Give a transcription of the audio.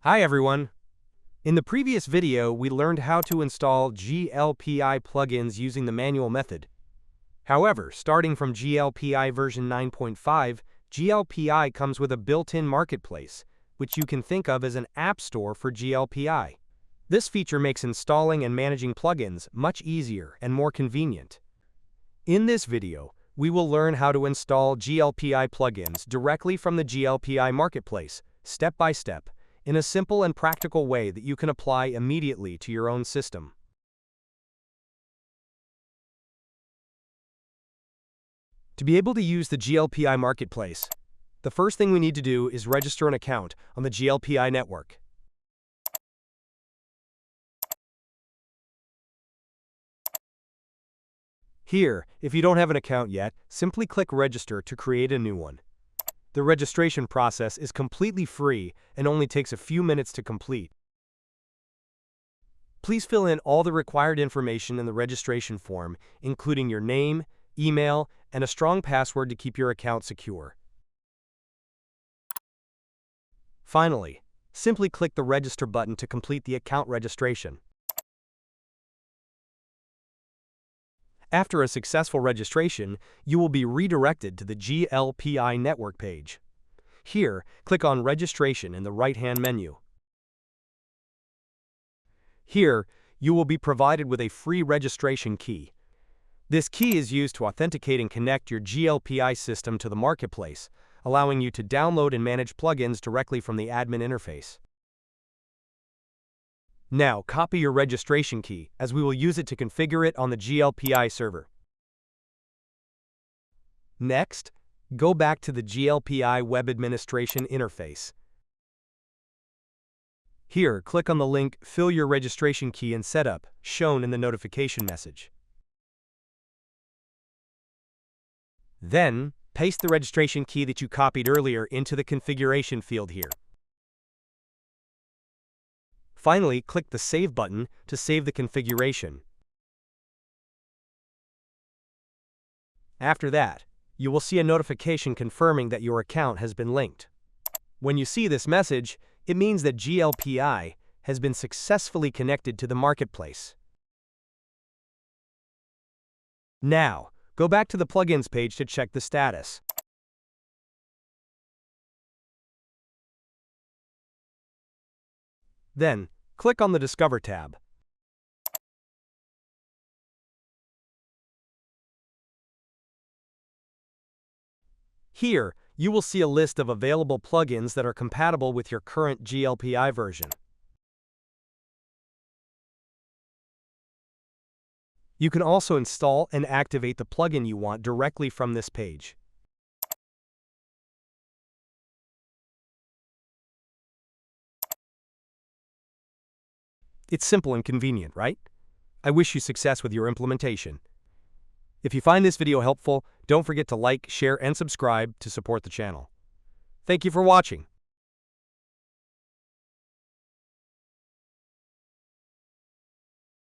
Hi everyone! In the previous video, we learned how to install GLPI plugins using the manual method. However, starting from GLPI version 9.5, GLPI comes with a built-in marketplace, which you can think of as an app store for GLPI. This feature makes installing and managing plugins much easier and more convenient. In this video, we will learn how to install GLPI plugins directly from the GLPI Marketplace, step by step, in a simple and practical way that you can apply immediately to your own system. To be able to use the GLPI Marketplace, the first thing we need to do is register an account on the GLPI network. Here, if you don't have an account yet, simply click Register to create a new one. The registration process is completely free and only takes a few minutes to complete. Please fill in all the required information in the registration form, including your name, email, and a strong password to keep your account secure. Finally, simply click the Register button to complete the account registration. After a successful registration, you will be redirected to the GLPI Network page. Here, click on Registration in the right-hand menu. Here, you will be provided with a free registration key. This key is used to authenticate and connect your GLPI system to the marketplace, allowing you to download and manage plugins directly from the admin interface. Now, copy your registration key, as we will use it to configure it on the GLPI server. Next, go back to the GLPI Web Administration interface. Here, click on the link Fill Your Registration Key and Setup, shown in the notification message. Then, paste the registration key that you copied earlier into the configuration field here. Finally, click the Save button to save the configuration. After that, you will see a notification confirming that your account has been linked. When you see this message, it means that GLPI has been successfully connected to the marketplace. Now, go back to the Plugins page to check the status. Then, click on the Discover tab. Here, you will see a list of available plugins that are compatible with your current GLPI version. You can also install and activate the plugin you want directly from this page. It's simple and convenient, right? I wish you success with your implementation. If you find this video helpful, don't forget to like, share, and subscribe to support the channel. Thank you for watching.